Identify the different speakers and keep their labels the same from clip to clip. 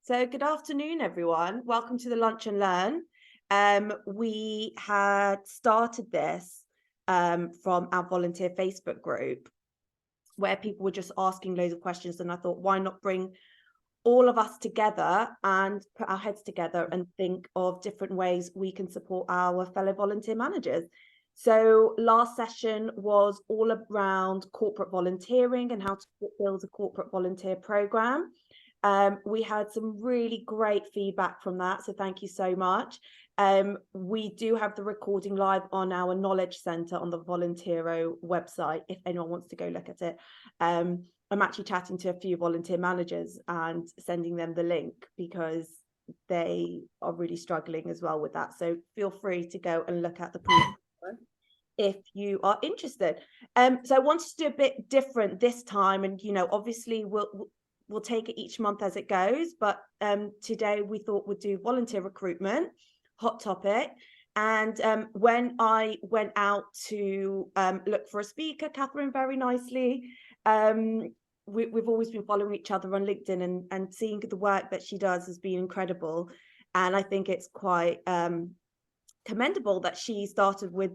Speaker 1: So good afternoon, everyone. Welcome to the Lunch and Learn. We had started this from our volunteer Facebook group where people were just asking loads of questions. And I thought, why not bring all of us together and put our heads together and think of different ways we can support our fellow volunteer managers. So last session was all around corporate volunteering and how to build a corporate volunteer program. We had some really great feedback from that, so thank you so much. We do have the recording live on our Knowledge Centre on the Volunteero website, if anyone wants to go look at it. I'm actually chatting to a few volunteer managers and sending them the link because they are really struggling as well with that. So feel free to go and look at the previous one if you are interested. So I wanted to do a bit different this time, and obviously we'll take it each month as it goes, but today we thought we'd do volunteer recruitment, hot topic. And when I went out to look for a speaker, Catherine very nicely, we've always been following each other on LinkedIn, and seeing the work that she does has been incredible. And I think it's quite commendable that she started with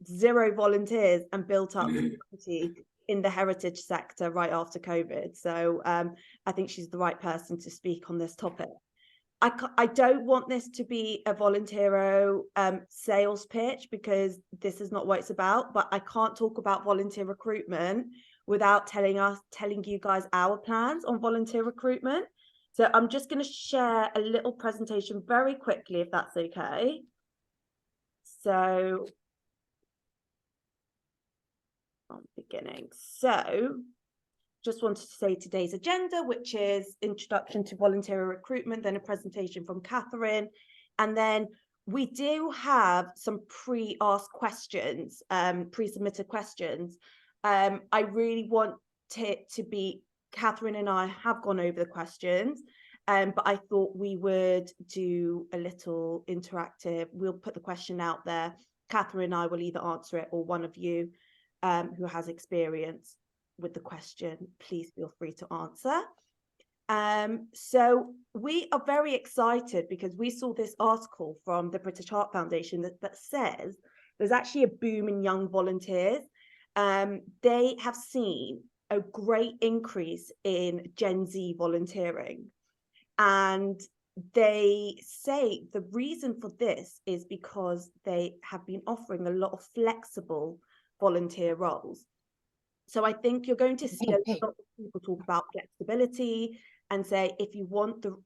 Speaker 1: 0 volunteers and built up in the heritage sector right after COVID. So I think she's the right person to speak on this topic. I don't want this to be a Volunteero sales pitch, because this is not what it's about, but I can't talk about volunteer recruitment without telling you guys our plans on volunteer recruitment. So I'm just going to share a little presentation very quickly, if that's okay. So beginning. So just wanted to say today's agenda, which is introduction to voluntary recruitment, then a presentation from Catherine, and then we do have some pre-asked questions, pre-submitted questions. I really want it to be, Catherine and I have gone over the questions, but I thought we would do a little interactive. We'll put the question out there. Catherine and I will either answer it, or one of you who has experience with the question, please feel free to answer. So we are very excited because we saw this article from the British Heart Foundation that says there's actually a boom in young volunteers. They have seen a great increase in Gen Z volunteering, and they say the reason for this is because they have been offering a lot of flexible volunteer roles. So I think you're going to see a lot of people talk about flexibility and say, if you want to,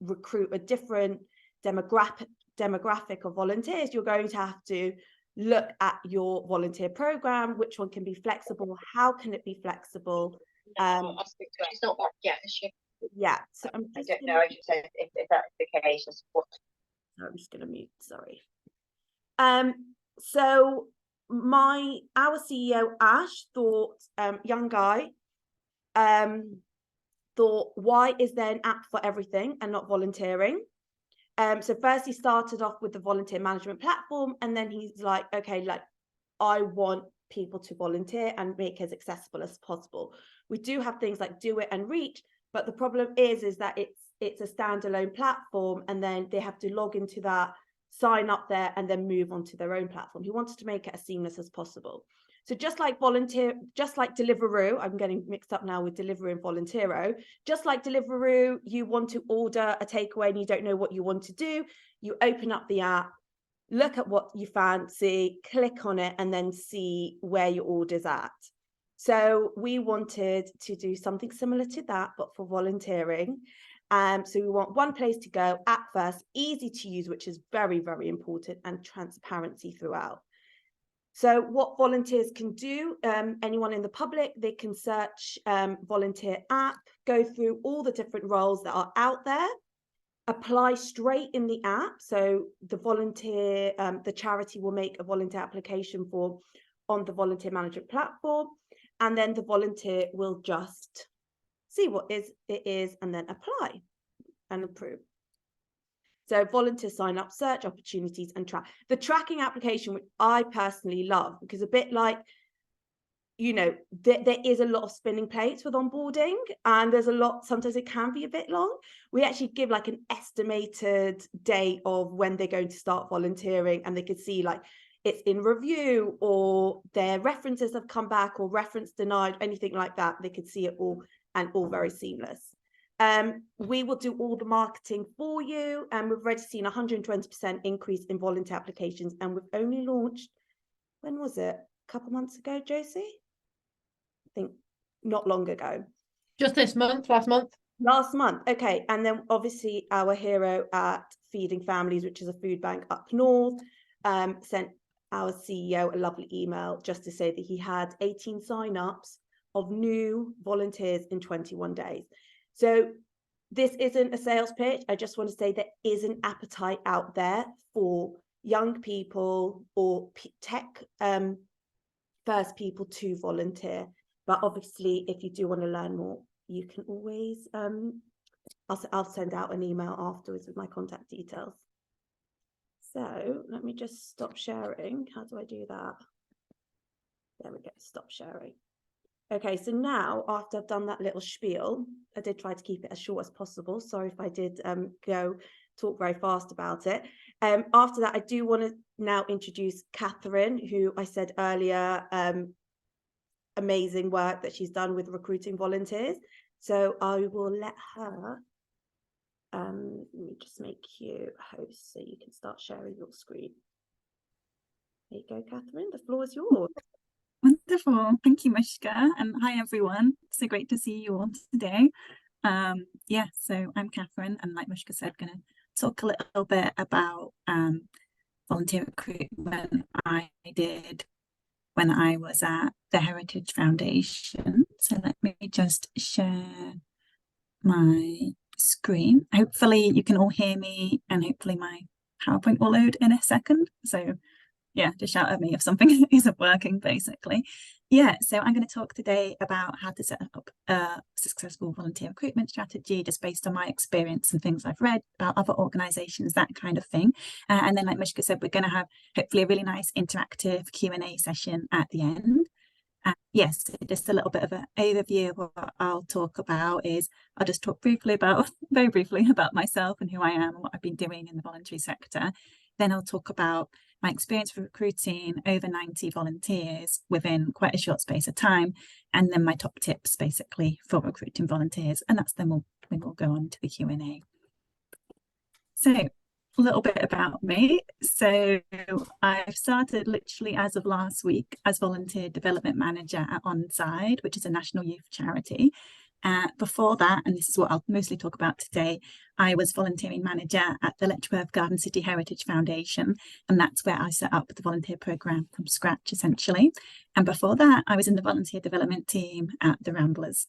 Speaker 1: recruit a different demographic of volunteers, you're going to have to look at your volunteer program, which one can be flexible, how can it be flexible?
Speaker 2: I'll speak to her. She's not back yet, is she?
Speaker 1: Yeah. So
Speaker 2: I don't know. I just said if that's the case,
Speaker 1: I'm just going to mute. Sorry. So our CEO Ash thought, young guy, thought, why is there an app for everything and not volunteering? So first he started off with the volunteer management platform, and then he's like, okay, I want people to volunteer and make it as accessible as possible. We do have things like Do It and Reach, but the problem is that it's a standalone platform, and then they have to log into that, sign up there, and then move on to their own platform. He wanted to make it as seamless as possible. So just like Deliveroo, I'm getting mixed up now with Deliveroo and Volunteero. Just like Deliveroo, you want to order a takeaway and you don't know what you want to do. You open up the app, look at what you fancy, click on it, and then see where your order's at. So we wanted to do something similar to that, but for volunteering. So we want one place to go, app first, easy to use, which is very, very important, and transparency throughout. So what volunteers can do, anyone in the public, they can search volunteer app, go through all the different roles that are out there, apply straight in the app. So the volunteer, the charity will make a volunteer application form on the volunteer management platform, and then the volunteer will just see what it is, and then apply and approve. So volunteer sign up, search opportunities, and track. The tracking application, which I personally love, because a bit like you know, there is a lot of spinning plates with onboarding, and there's a lot, sometimes it can be a bit long. We actually give like an estimated date of when they're going to start volunteering, and they could see like it's in review, or their references have come back, or reference denied, anything like that. They could see it all, and all very seamless. We will do all the marketing for you, and we've already seen 120% increase in volunteer applications, and we've only launched, when was it? A couple months ago, Josie? I think not long ago.
Speaker 3: Just this month, last month.
Speaker 1: Last month, okay. And then obviously our hero at Feeding Families, which is a food bank up north, sent our CEO a lovely email just to say that he had 18 sign-ups of new volunteers in 21 days. So this isn't a sales pitch. I just want to say there is an appetite out there for young people or tech first people to volunteer. But obviously, if you do want to learn more, you can always, I'll send out an email afterwards with my contact details. So let me just stop sharing. How do I do that? There we go, stop sharing. Okay, so now after I've done that little spiel, I did try to keep it as short as possible. Sorry if I did talk very fast about it. After that, I do want to now introduce Catherine, who I said earlier, amazing work that she's done with recruiting volunteers. So I will let her, let me just make you a host so you can start sharing your screen. There you go, Catherine, the floor is yours.
Speaker 4: Wonderful. Thank you, Mishka. And hi, everyone. So great to see you all today. Yeah, so I'm Catherine, and like Mishka said, going to talk a little bit about volunteer recruitment I did when I was at the Heritage Foundation. So let me just share my screen. Hopefully you can all hear me, and hopefully my PowerPoint will load in a second. So yeah, just shout at me if something isn't working, basically. Yeah, so I'm going to talk today about how to set up a successful volunteer recruitment strategy, just based on my experience and things I've read about other organisations, that kind of thing. And then, like Mishka said, we're going to have hopefully a really nice interactive Q&A session at the end. Yes, just a little bit of an overview of what I'll talk about is I'll just talk very briefly about myself and who I am and what I've been doing in the voluntary sector. Then I'll talk about my experience for recruiting over 90 volunteers within quite a short space of time, and then my top tips basically for recruiting volunteers, and that's then we'll go on to the Q&A. So a little bit about me. So I've started literally as of last week as volunteer development manager at OnSide, which is a national youth charity. Before that, and this is what I'll mostly talk about today, I was volunteering manager at the Letchworth Garden City Heritage Foundation, and that's where I set up the volunteer programme from scratch, essentially. And before that, I was in the volunteer development team at the Ramblers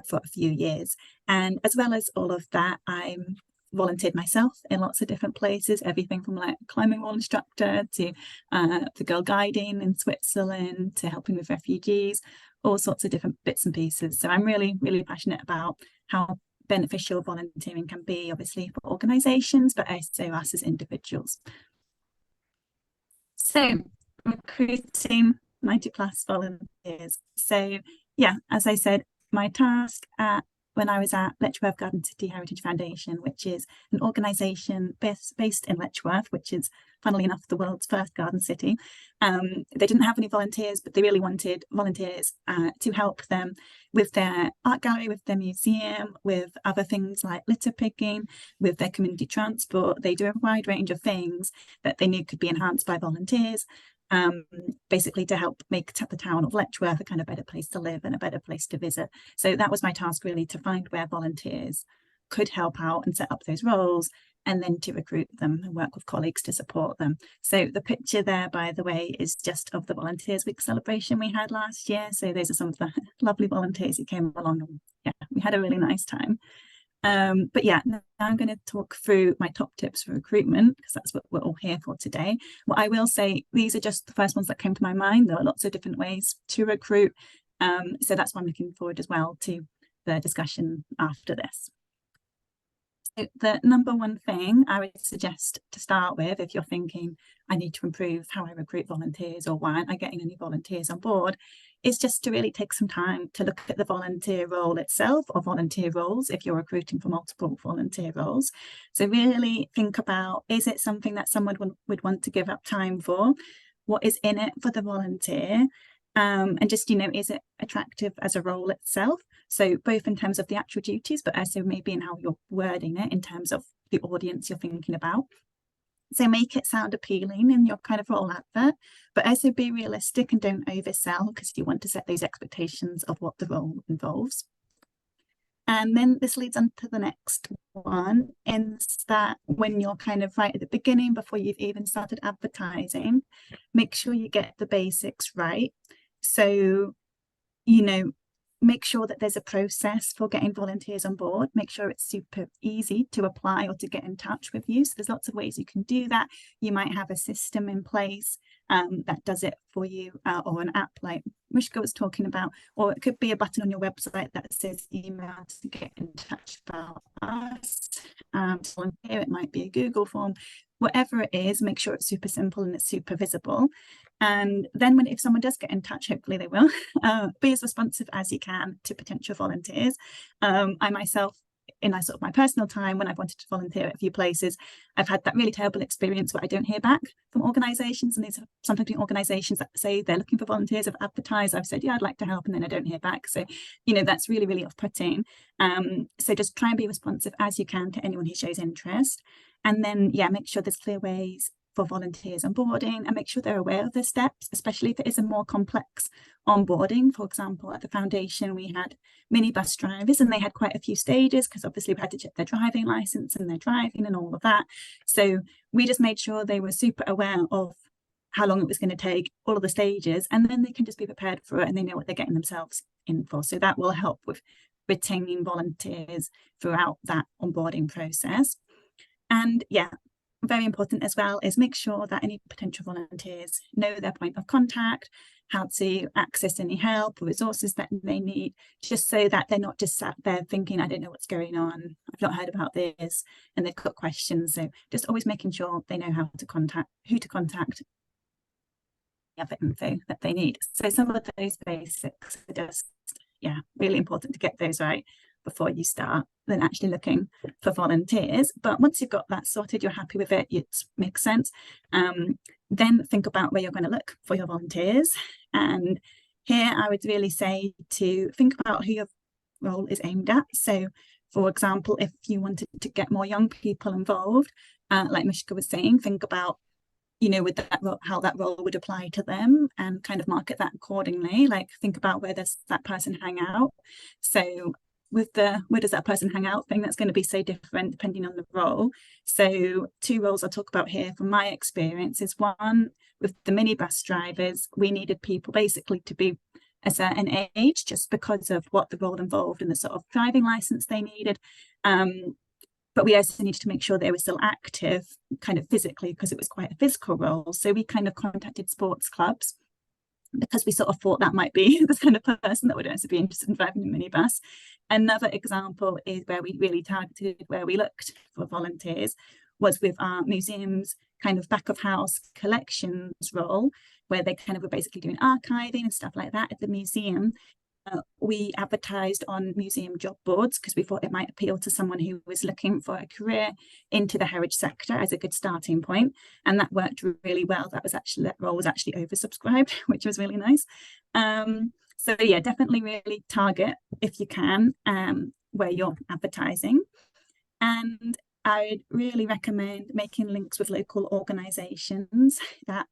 Speaker 4: for a few years. And as well as all of that, I'm volunteered myself in lots of different places, everything from like climbing wall instructor to the girl guiding in Switzerland to helping with refugees, all sorts of different bits and pieces. So I'm really, really passionate about how beneficial volunteering can be, obviously for organisations, but also us as individuals. So recruiting 90 plus volunteers. So yeah, as I said, my task when I was at Letchworth Garden City Heritage Foundation, which is an organisation based in Letchworth, which is, funnily enough, the world's first garden city. They didn't have any volunteers, but they really wanted volunteers to help them with their art gallery, with their museum, with other things like litter picking, with their community transport. They do a wide range of things that they knew could be enhanced by volunteers. Basically to help make the town of Letchworth a kind of better place to live and a better place to visit. So that was my task, really, to find where volunteers could help out and set up those roles, and then to recruit them and work with colleagues to support them. So the picture there, by the way, is just of the Volunteers Week celebration we had last year. So those are some of the lovely volunteers who came along, and yeah, we had a really nice time. But yeah, now I'm going to talk through my top tips for recruitment, because that's what we're all here for today. What I will say, these are just the first ones that came to my mind. There are lots of different ways to recruit. So that's why I'm looking forward as well to the discussion after this. So the number one thing I would suggest to start with, if you're thinking I need to improve how I recruit volunteers, or why aren't I getting any volunteers on board, is just to really take some time to look at the volunteer role itself, or volunteer roles if you're recruiting for multiple volunteer roles. So really think about, is it something that someone would want to give up time for? What is in it for the volunteer? And just, is it attractive as a role itself? So both in terms of the actual duties, but also maybe in how you're wording it in terms of the audience you're thinking about. So make it sound appealing in your kind of role advert, but also be realistic and don't oversell, because you want to set those expectations of what the role involves. And then this leads on to the next one, is that when you're kind of right at the beginning, before you've even started advertising, make sure you get the basics right. So, make sure that there's a process for getting volunteers on board. Make sure it's super easy to apply or to get in touch with you. So there's lots of ways you can do that. You might have a system in place that does it for you, or an app like Mishka was talking about, or it could be a button on your website that says email to get in touch about us. Volunteer, it might be a Google form. Whatever it is, make sure it's super simple and it's super visible. And then if someone does get in touch, hopefully they will, be as responsive as you can to potential volunteers. I myself, in my personal time, when I've wanted to volunteer at a few places, I've had that really terrible experience where I don't hear back from organisations, and these are sometimes organisations that say they're looking for volunteers. I've advertised, I've said, yeah, I'd like to help, and then I don't hear back. So, that's really, really off-putting. So just try and be responsive as you can to anyone who shows interest. And then, make sure there's clear ways for volunteers onboarding, and make sure they're aware of the steps, especially if it is a more complex onboarding. For example, at the foundation, we had minibus drivers, and they had quite a few stages, because obviously we had to check their driving license and their driving and all of that. So we just made sure they were super aware of how long it was going to take, all of the stages, and then they can just be prepared for it and they know what they're getting themselves in for. So that will help with retaining volunteers throughout that onboarding process. And very important as well is make sure that any potential volunteers know their point of contact, how to access any help or resources that they need, just so that they're not just sat there thinking, I don't know what's going on, I've not heard about this, and they've got questions. So just always making sure they know how to contact, who to contact, other info that they need. So some of those basics are just, really important to get those right before you start then actually looking for volunteers. But once you've got that sorted, you're happy with it, it makes sense, then think about where you're going to look for your volunteers. And here I would really say to think about who your role is aimed at. So for example, if you wanted to get more young people involved, like Mishka was saying, think about with that role, how that role would apply to them, and kind of market that accordingly. Like think about where does that person hang out. So with the where does that person hang out thing, that's going to be so different depending on the role. So two roles I'll talk about here from my experience is one, with the minibus drivers, we needed people basically to be a certain age just because of what the role involved and the sort of driving license they needed. But we also needed to make sure they were still active kind of physically, because it was quite a physical role. So we kind of contacted sports clubs, because we sort of thought that might be the kind of person that would also be interested in driving a minibus. Another example is where we really targeted, where we looked for volunteers, was with our museums kind of back of house collections role, where they kind of were basically doing archiving and stuff like that at the museum. We advertised on museum job boards because we thought it might appeal to someone who was looking for a career into the heritage sector as a good starting point, and that worked really well. That role was actually oversubscribed, which was really nice. So definitely really target, if you can, where you're advertising. And I'd really recommend making links with local organisations that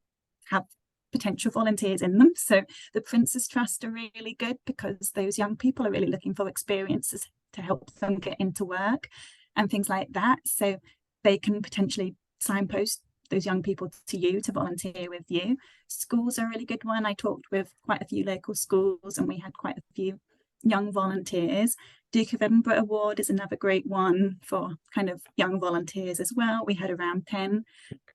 Speaker 4: have potential volunteers in them. So the Prince's Trust are really good, because those young people are really looking for experiences to help them get into work and things like that. So they can potentially signpost those young people to you to volunteer with you. Schools are a really good one. I talked with quite a few local schools and we had quite a few young volunteers. Duke of Edinburgh Award is another great one for kind of young volunteers as well. We had around 10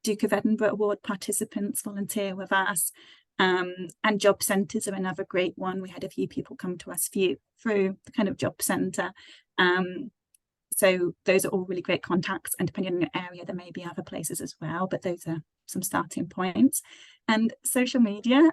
Speaker 4: Duke of Edinburgh Award participants volunteer with us. And job centres are another great one. We had a few people come to us through the kind of job centre. So those are all really great contacts, and depending on your area, there may be other places as well, but those are some starting points. And social media,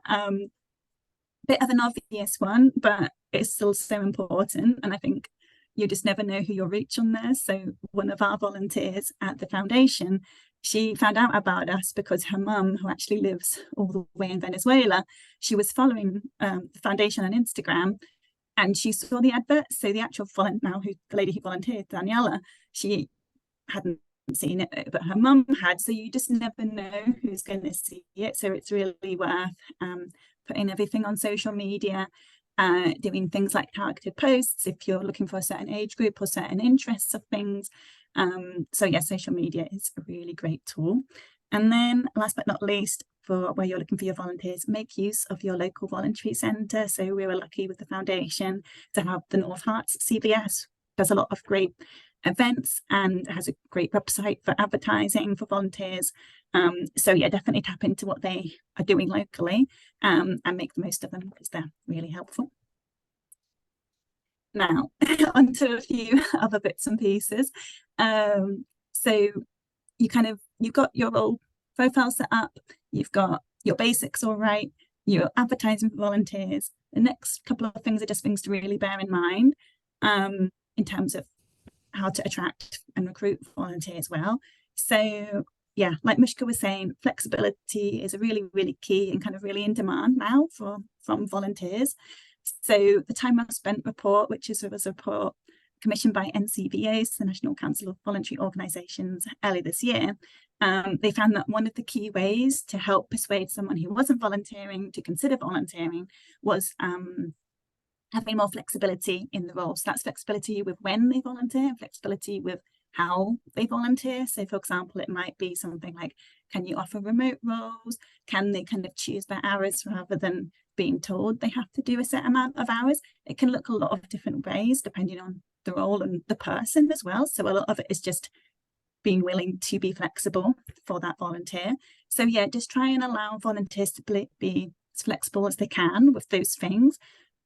Speaker 4: bit of an obvious one, but it's still so important. And I think you just never know who you'll reach on there. So one of our volunteers at the foundation, she found out about us because her mum, who actually lives all the way in Venezuela, she was following the foundation on Instagram, and she saw the advert. So the actual the lady who volunteered, Daniela, she hadn't seen it, but her mum had. So you just never know who's going to see it. So it's really worth putting everything on social media, doing things like targeted posts if you're looking for a certain age group or certain interests of things. So yeah, social media is a really great tool. And then last but not least, for where you're looking for your volunteers, make use of your local voluntary centre. So we were lucky with the foundation to have the North Herts CVS. Does a lot of great events and has a great website for advertising for volunteers. So yeah, definitely tap into what they are doing locally and make the most of them because they're really helpful. Now, onto a few other bits and pieces. So you've got your role profile set up, you've got your basics all right, you're advertising for volunteers. The next couple of things are just things to really bear in mind in terms of how to attract and recruit volunteers well. So yeah, like Mishka was saying, flexibility is a really, really key and kind of really in demand now from volunteers. So the Time Well Spent report, which was a report commissioned by NCVOs, the National Council of Voluntary Organisations, earlier this year, they found that one of the key ways to help persuade someone who wasn't volunteering to consider volunteering was having more flexibility in the role. So that's flexibility with when they volunteer, flexibility with how they volunteer. So for example, it might be something like, can you offer remote roles? Can they kind of choose their hours rather than being told they have to do a set amount of hours? It can look a lot of different ways depending on the role and the person as well. So a lot of it is just being willing to be flexible for that volunteer. So yeah, just try and allow volunteers to be as flexible as they can with those things.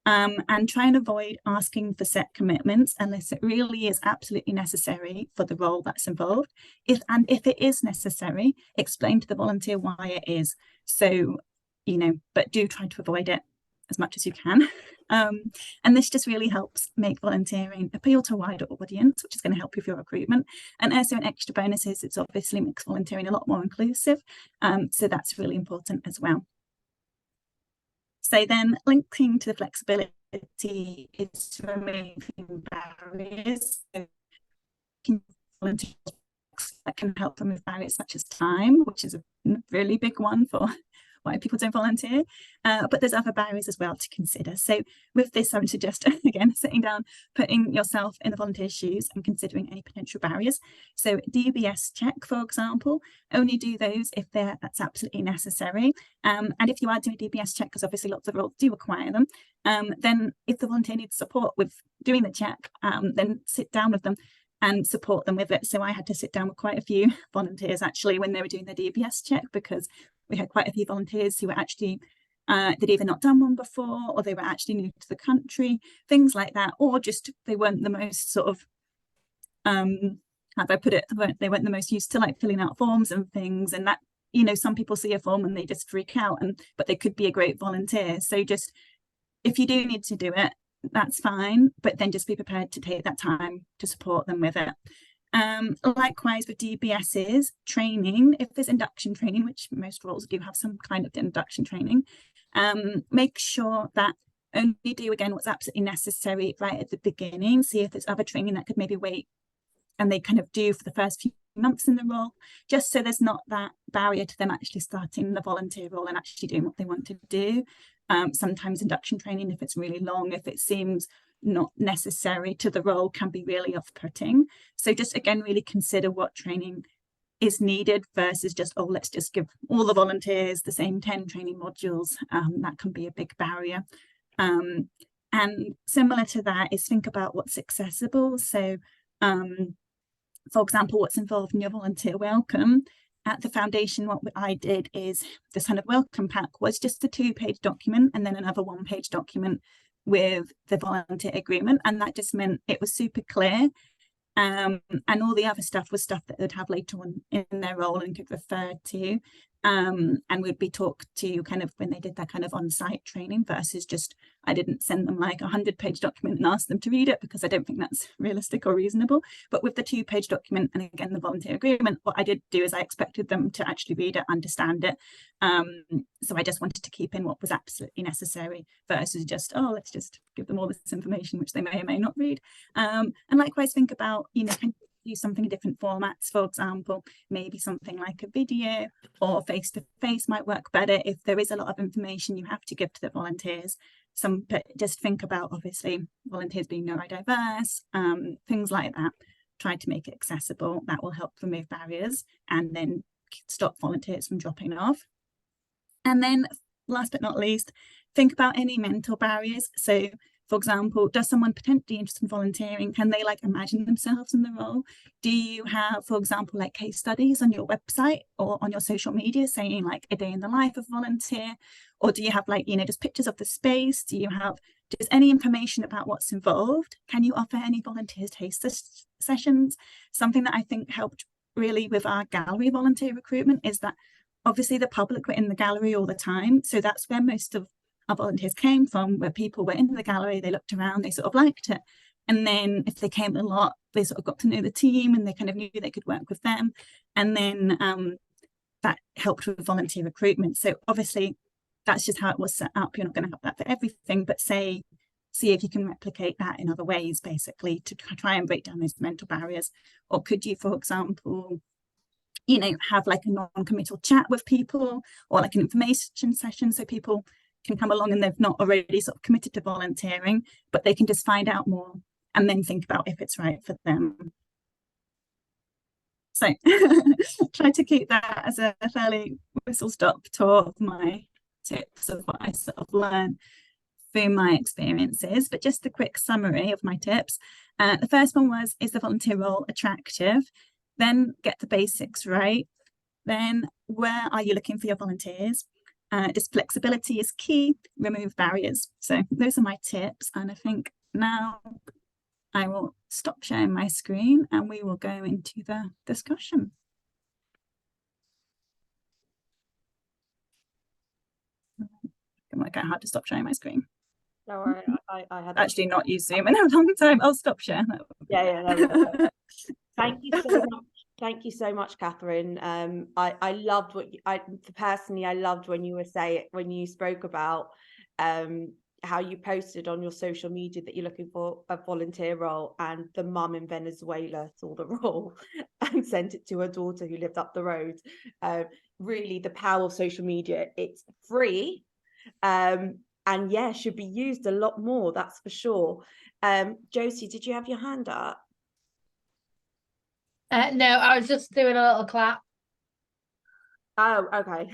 Speaker 4: And try and avoid asking for set commitments unless it really is absolutely necessary for the role that's involved. If it is necessary, explain to the volunteer why it is. So, but do try to avoid it as much as you can. And this just really helps make volunteering appeal to a wider audience, which is going to help with your recruitment. And also an extra bonus is it's obviously makes volunteering a lot more inclusive. So that's really important as well. So then linking to the flexibility is removing barriers. So volunteers that can help remove barriers such as time, which is a really big one for why people don't volunteer. But there's other barriers as well to consider. So with this, I would suggest, again, sitting down, putting yourself in the volunteer's shoes and considering any potential barriers. So DBS check, for example, only do those if that's absolutely necessary. And if you are doing a DBS check, because obviously lots of roles do require them, then if the volunteer needs support with doing the check, then sit down with them and support them with it. So I had to sit down with quite a few volunteers actually when they were doing their DBS check, because we had quite a few volunteers who were actually, they'd either not done one before, or they were actually new to the country, things like that, or just they weren't the most sort of, how do I put it, they weren't the most used to like filling out forms and things, and that, some people see a form and they just freak out, but they could be a great volunteer. So just, if you do need to do it, that's fine, but then just be prepared to take that time to support them with it. Likewise with DBSs, training, if there's induction training, which most roles do have some kind of induction training, make sure that only do again what's absolutely necessary right at the beginning. See if there's other training that could maybe wait and they kind of do for the first few months in the role, just so there's not that barrier to them actually starting the volunteer role and actually doing what they want to do. Sometimes induction training, if it's really long, if it seems not necessary to the role, can be really off-putting. So just again, really consider what training is needed versus just, oh, let's just give all the volunteers the same 10 training modules. That can be a big barrier. And similar to that is think about what's accessible. So for example, what's involved in your volunteer welcome. At the foundation, what I did is this kind of welcome pack was just a 2-page document and then another 1-page document with the volunteer agreement. And that just meant it was super clear. And all the other stuff was stuff that they'd have later on in their role and could refer to. and would be talked to kind of when they did their kind of on-site training versus just, I didn't send them like a 100-page document and ask them to read it, because I don't think that's realistic or reasonable. But with the 2-page document, and again, the volunteer agreement, what I did do is I expected them to actually read it, understand it. So I just wanted to keep in what was absolutely necessary versus just, oh, let's just give them all this information, which they may or may not read. And likewise, think about, you know, can you use something in different formats? For example, maybe something like a video or face-to-face might work better if there is a lot of information you have to give to the volunteers. But just think about, obviously, volunteers being neurodiverse, things like that. Try to make it accessible. That will help remove barriers and then stop volunteers from dropping off. And then last but not least, think about any mental barriers. So for example, does someone potentially interested in volunteering, can they like imagine themselves in the role? Do you have, for example, like case studies on your website or on your social media saying like a day in the life of a volunteer? Or do you have like, you know, just pictures of the space? Do you have just any information about what's involved? Can you offer any volunteer taste sessions? Something that I think helped really with our gallery volunteer recruitment is that obviously the public were in the gallery all the time. So that's where most of our volunteers came from, where people were in the gallery, they looked around, they sort of liked it. And then if they came a lot, they sort of got to know the team and they kind of knew they could work with them. And then that helped with volunteer recruitment. So obviously that's just how it was set up. You're not going to have that for everything, but see if you can replicate that in other ways, basically, to try and break down those mental barriers. Or could you, for example, you know, have like a non-committal chat with people, or like an information session so people can come along and they've not already sort of committed to volunteering, but they can just find out more and then think about if it's right for them. So try to keep that as a fairly whistle-stop tour of my tips of what I sort of learned through my experiences. But just a quick summary of my tips. The first one was, is the volunteer role attractive? Then get the basics right. Then where are you looking for your volunteers? Just flexibility is key, remove barriers. So those are my tips. And I think now I will stop sharing my screen and we will go into the discussion. It might get hard to stop sharing my screen.
Speaker 1: Don't worry, I had
Speaker 4: actually not used Zoom in a long time. I'll stop sharing.
Speaker 1: Yeah. Thank you so much. Thank you so much, Catherine. I loved what I loved when you spoke about how you posted on your social media that you're looking for a volunteer role, and the mum in Venezuela saw the role and sent it to her daughter who lived up the road. Really, the power of social media. It's free, and yeah, should be used a lot more. That's for sure. Josie, did you have your hand up?
Speaker 3: No, I was just doing a little clap.
Speaker 1: Oh, okay.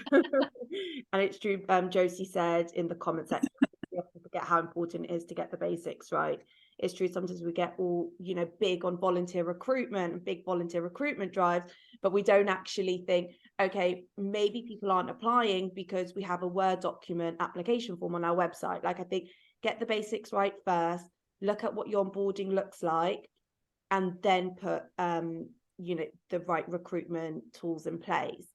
Speaker 1: And it's true. Josie said in the comment section, we often forget how important it is to get the basics right. It's true. Sometimes we get all, you know, big on volunteer recruitment and big volunteer recruitment drives, but we don't actually think, okay, maybe people aren't applying because we have a Word document application form on our website. Like, I think get the basics right first, look at what your onboarding looks like, and then put you know, the right recruitment tools in place.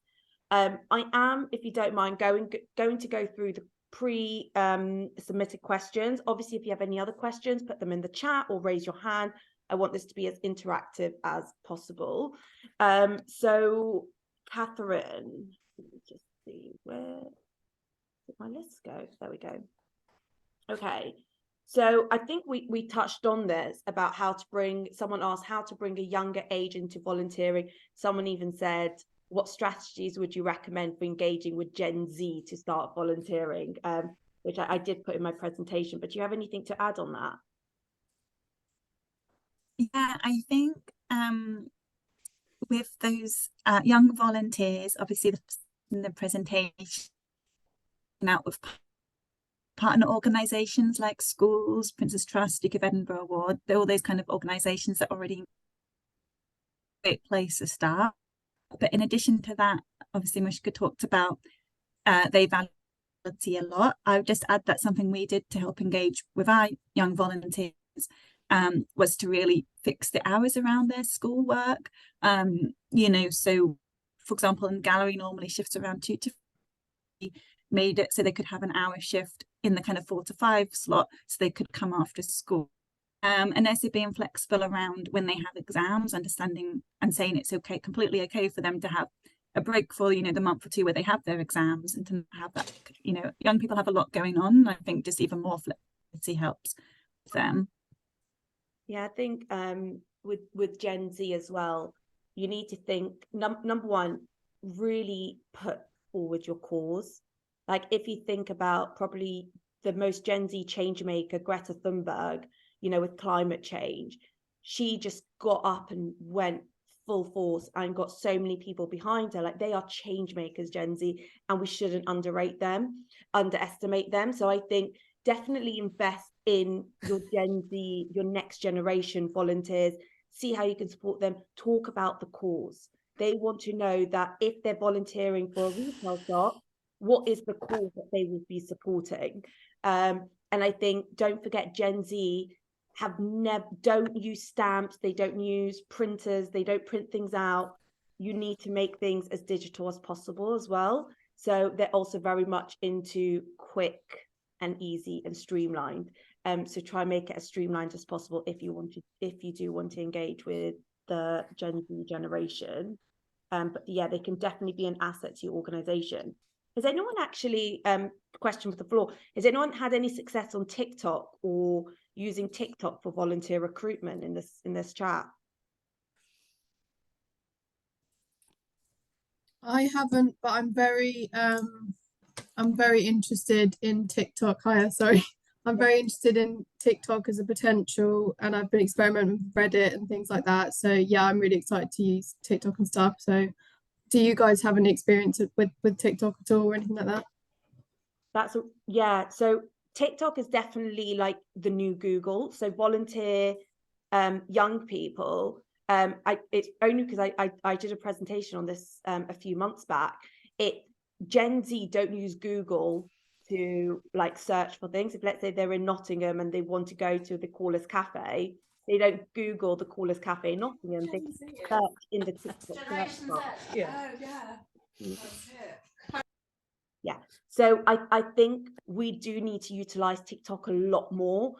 Speaker 1: I am, if you don't mind, going to go through the pre-submitted questions. Obviously, if you have any other questions, put them in the chat or raise your hand. I want this to be as interactive as possible. So, Catherine, let me just see, where did my list go? There we go. Okay. So I think we touched on this about how to bring, someone asked how to bring a younger age into volunteering. Someone even said, what strategies would you recommend for engaging with Gen Z to start volunteering? Which I did put in my presentation, but do you have anything to add on that?
Speaker 4: Yeah, I think with those young volunteers, obviously in the presentation out with partner organisations like schools, Prince's Trust, Duke of Edinburgh Award, all those kind of organisations that already a great place to start. But in addition to that, obviously Mushka talked about they value a lot. I would just add that something we did to help engage with our young volunteers was to really fix the hours around their schoolwork. You know, so for example, in gallery normally shifts around 2 to 3, made it so they could have an hour shift in the kind of 4 to 5 slot, so they could come after school. And also being flexible around when they have exams, understanding and saying it's okay, completely okay for them to have a break for, you know, the month or 2 where they have their exams, and to have that, you know, young people have a lot going on. I think just even more flexibility helps them.
Speaker 1: Yeah, I think with Gen Z as well, you need to think, number one, really put forward your cause. Like if you think about probably the most Gen Z change maker, Greta Thunberg, you know, with climate change, she just got up and went full force and got so many people behind her. Like they are change makers, Gen Z, and we shouldn't underestimate them. So I think definitely invest in your Gen Z, your next generation volunteers, see how you can support them, talk about the cause. They want to know that if they're volunteering for a retail shop, what is the cause that they will be supporting? And I think, don't forget, Gen Z don't use stamps, they don't use printers, they don't print things out. You need to make things as digital as possible as well. So they're also very much into quick and easy and streamlined. So try and make it as streamlined as possible if you do want to engage with the Gen Z generation. But yeah, they can definitely be an asset to your organization. Has anyone actually, question for the floor, has anyone had any success on TikTok or using TikTok for volunteer recruitment in this chat?
Speaker 5: I haven't, but I'm very interested in TikTok. Hiya, sorry. I'm very interested in TikTok as a potential, and I've been experimenting with Reddit and things like that. So yeah, I'm really excited to use TikTok and stuff. So do you guys have any experience with TikTok at all or anything like that?
Speaker 1: Yeah, so TikTok is definitely like the new Google. So volunteer young people. It's only because I did a presentation on this a few months back. Gen Z don't use Google to like search for things. If let's say they're in Nottingham and they want to go to the Callers Cafe, they don't Google the Callers Cafe in Nottingham. They search in the TikTok search box.
Speaker 3: Yeah.
Speaker 1: Yeah. So I think we do need to utilize TikTok a lot more,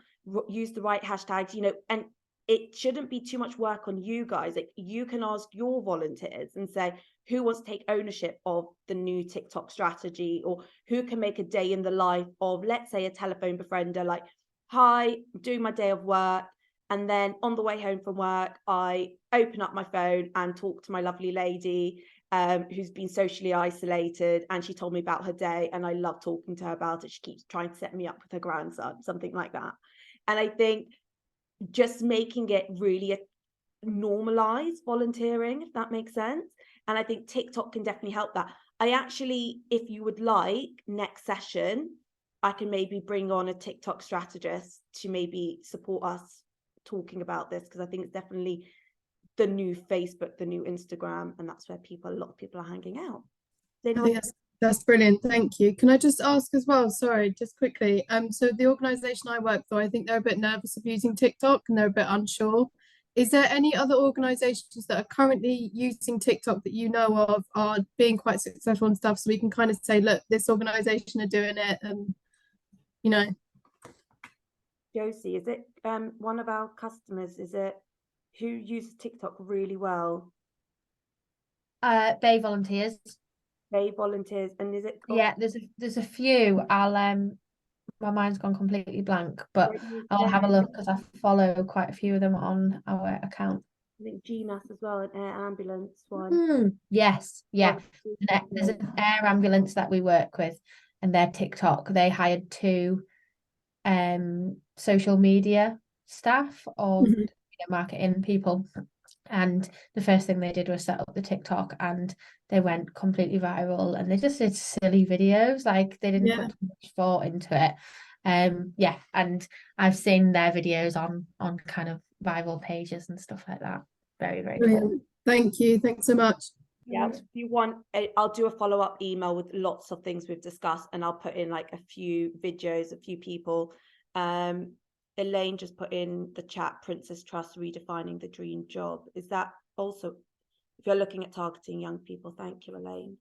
Speaker 1: use the right hashtags, you know, and it shouldn't be too much work on you guys. Like you can ask your volunteers and say, who wants to take ownership of the new TikTok strategy, or who can make a day in the life of, let's say, a telephone befriender, like, hi, I'm doing my day of work. And then on the way home from work, I open up my phone and talk to my lovely lady who's been socially isolated, and she told me about her day and I love talking to her about it. She keeps trying to set me up with her grandson, something like that. And I think just making it really normalized volunteering, if that makes sense. And I think TikTok can definitely help that. I actually, if you would like, next session, I can maybe bring on a TikTok strategist to maybe support us talking about this, because I think it's definitely the new Facebook, the new Instagram, and that's where a lot of people are hanging out.
Speaker 5: That's brilliant. Thank you. Can I just ask as well, sorry, just quickly. So the organization I work for, I think they're a bit nervous of using TikTok and they're a bit unsure. Is there any other organizations that are currently using TikTok that you know of, are being quite successful and stuff, so we can kind of say, look, this organization are doing it, and you know?
Speaker 1: Josie, is it one of our customers, is it who uses TikTok really well?
Speaker 3: Bay Volunteers.
Speaker 1: Bay Volunteers, and is it
Speaker 3: Yeah, there's a few. I'll my mind's gone completely blank, but I'll have a look because I follow quite a few of them on our account.
Speaker 1: I think GMAS as well, an air ambulance one.
Speaker 3: Yes, yeah. There's an air ambulance that we work with, and their TikTok, they hired 2 social media staff of marketing people, and the first thing they did was set up the TikTok, and they went completely viral, and they just did silly videos, like they didn't put too much thought into it. Yeah, and I've seen their videos on kind of viral pages and stuff like that. Very, very cool.
Speaker 5: Thank you. Thanks so much.
Speaker 1: Yeah, if you want, I'll do a follow-up email with lots of things we've discussed, and I'll put in like a few videos, a few people. Elaine just put in the chat, Princess Trust redefining the dream job. Is that also if you're looking at targeting young people. Thank you, Elaine.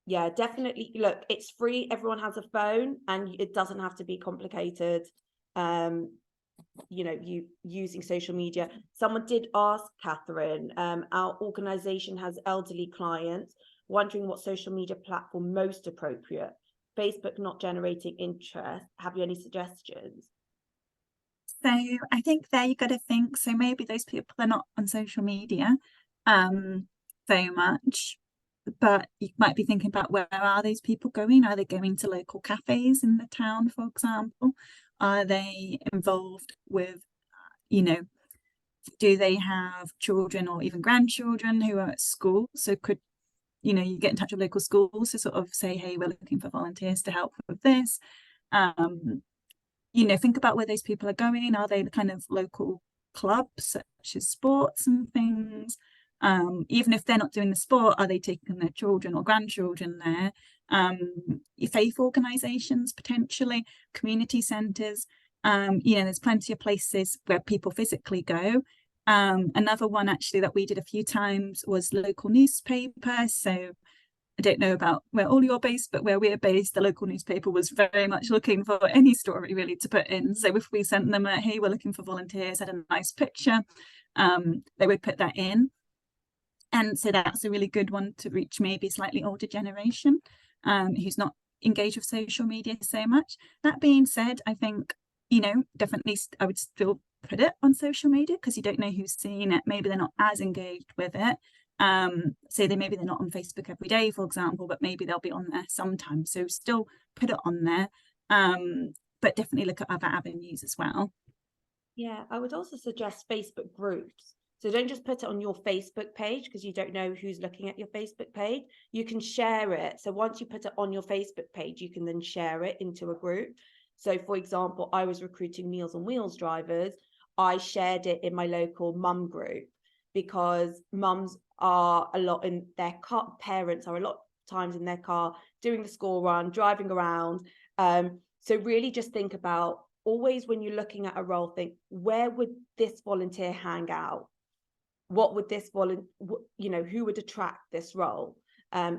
Speaker 1: Yeah, definitely. Look, it's free. Everyone has a phone, and it doesn't have to be complicated. You know, you using social media. Someone did ask Catherine, our organization has elderly clients, wondering what social media platform most appropriate. Facebook not generating interest. Have you any suggestions?
Speaker 4: So I think there you got to think, so maybe those people are not on social media so much, but you might be thinking about, where are those people going? Are they going to local cafes in the town, for example? Are they involved with, you know, do they have children or even grandchildren who are at school? So could, you know, you get in touch with local schools to sort of say, hey, we're looking for volunteers to help with this. You know, think about where those people are going. Are they the kind of local clubs such as sports and things? Even if they're not doing the sport, are they taking their children or grandchildren there? Faith organisations, potentially, community centres. You know, there's plenty of places where people physically go. Another one actually that we did a few times was local newspapers. So I don't know about where all you're based, but where we're based, the local newspaper was very much looking for any story really to put in. So if we sent them a, hey, we're looking for volunteers, had a nice picture, they would put that in. And so that's a really good one to reach maybe slightly older generation who's not engaged with social media so much. That being said, I think, you know, definitely I would still put it on social media, because you don't know who's seeing it. Maybe they're not as engaged with it. So maybe they're not on Facebook every day, for example, but maybe they'll be on there sometimes. So still put it on there, but definitely look at other avenues as well.
Speaker 1: Yeah, I would also suggest Facebook groups. So don't just put it on your Facebook page, because you don't know who's looking at your Facebook page. You can share it. So once you put it on your Facebook page, you can then share it into a group. So for example, I was recruiting Meals on Wheels drivers. I shared it in my local mum group, because mums are a lot in their car, parents are a lot of times in their car doing the school run, driving around. So really just think about, always when you're looking at a role, think, where would this volunteer hang out? What would this you know, who would attract this role?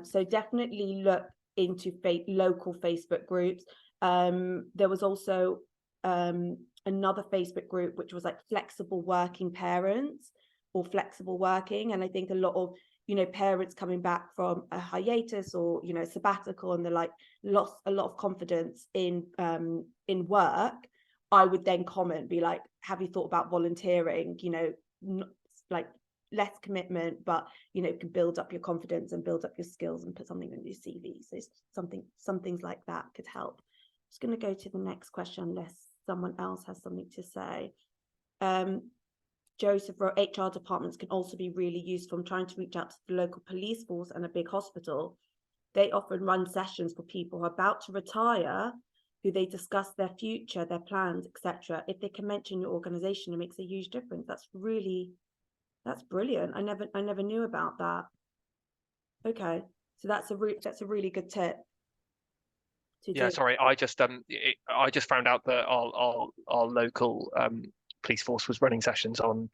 Speaker 1: So definitely look into local Facebook groups. There was also another Facebook group which was like flexible working parents, or flexible working, and I think a lot of, you know, parents coming back from a hiatus or, you know, sabbatical, and they're like lost a lot of confidence in work. I would then comment, be like, have you thought about volunteering? You know, like less commitment, but, you know, can build up your confidence and build up your skills and put something on your CV. So some things like that could help. I'm just going to go to the next question unless someone else has something to say. Joseph wrote, HR departments can also be really useful. I'm trying to reach out to the local police force and a big hospital. They often run sessions for people who are about to retire, who they discuss their future, their plans, etc. If they can mention your organization, it makes a huge difference. That's brilliant. I never knew about that. Okay, so that's a really good tip.
Speaker 6: Yeah, sorry, I just found out that our local police force was running sessions on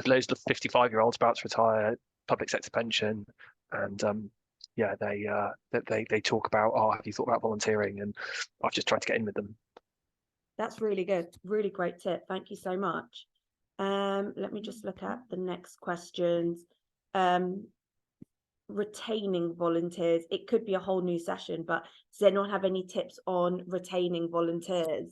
Speaker 6: loads of 55-year-olds about to retire, public sector pension, and yeah, they talk about, oh, have you thought about volunteering? And I've just tried to get in with them. That's
Speaker 1: really good, really great tip. Thank you so much. Let me just look at the next questions. Retaining volunteers, it could be a whole new session, but does anyone have any tips on retaining volunteers?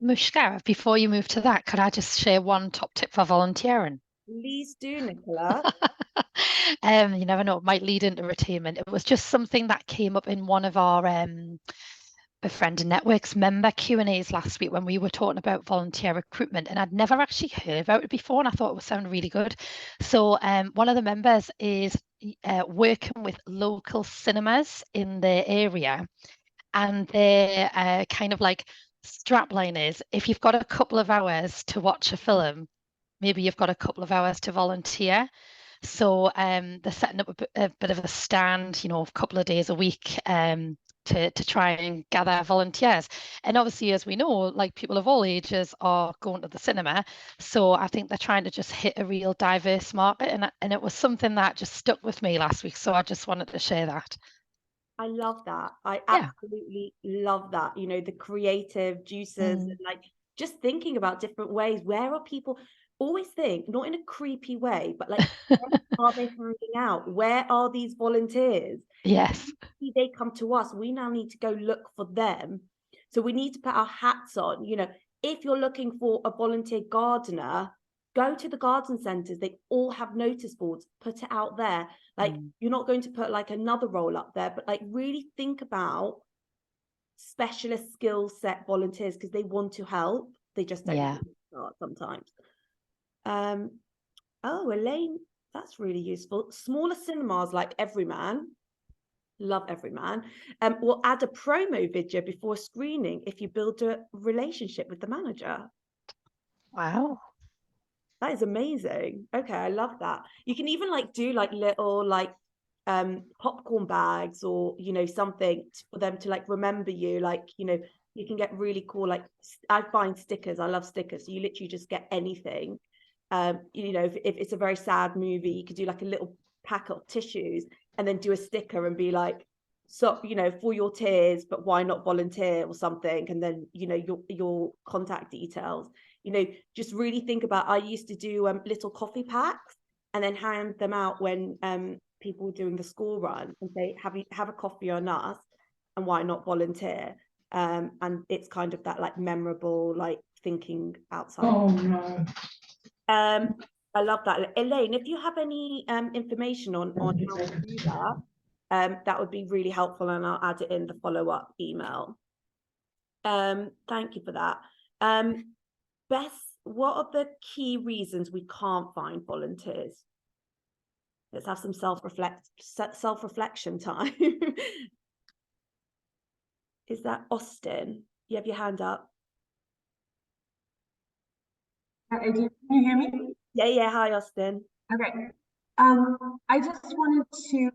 Speaker 7: Mushka, before you move to that, could I just share one top tip for volunteering?
Speaker 1: Please do, Nicola.
Speaker 7: You never know, it might lead into retainment. It was just something that came up in one of our Befriended Networks member Q&As last week when we were talking about volunteer recruitment, and I'd never actually heard about it before, and I thought it would sound really good. So one of the members is working with local cinemas in the area, and their kind of like strapline is, if you've got a couple of hours to watch a film, maybe you've got a couple of hours to volunteer. So they're setting up a bit of a stand, you know, a couple of days a week, to try and gather volunteers. And obviously, as we know, like people of all ages are going to the cinema. So I think they're trying to just hit a real diverse market. And it was something that just stuck with me last week. So I just wanted to share that.
Speaker 1: I love that. I absolutely love that. You know, the creative juices, and like just thinking about different ways. Where are people? Always think, not in a creepy way, but like, where are they hanging out? Where are these volunteers?
Speaker 7: Yes.
Speaker 1: They come to us. We now need to go look for them. So we need to put our hats on. You know, if you're looking for a volunteer gardener, go to the garden centres. They all have notice boards. Put it out there. Like, you're not going to put like another role up there, but like really think about specialist skill set volunteers, because they want to help. They just don't know where to start sometimes. Oh, Elaine, that's really useful. Smaller cinemas like Everyman. Love Everyman. Will add a promo video before screening if you build a relationship with the manager.
Speaker 7: Wow.
Speaker 1: That is amazing. Okay, I love that. You can even like do like little like popcorn bags, or you know, something for them to like remember you. Like, you know, you can get really cool, like I find stickers. I love stickers. So you literally just get anything. You know, if it's a very sad movie, you could do like a little pack of tissues and then do a sticker and be like, so, you know, for your tears, but why not volunteer or something? And then, you know, your contact details. You know, just really think about, I used to do little coffee packs and then hand them out when people were doing the school run, and say, have a coffee on us, and why not volunteer? And it's kind of that like memorable, like thinking outside.
Speaker 5: Oh no.
Speaker 1: I love that. Elaine, if you have any information on how to do that, that would be really helpful, and I'll add it in the follow-up email. Thank you for that. Beth, what are the key reasons we can't find volunteers? Let's have some self-reflection time. Is that Austin? You have your hand up.
Speaker 8: I do. Can you hear me?
Speaker 1: Yeah. Hi, Austin.
Speaker 8: Okay. I just wanted to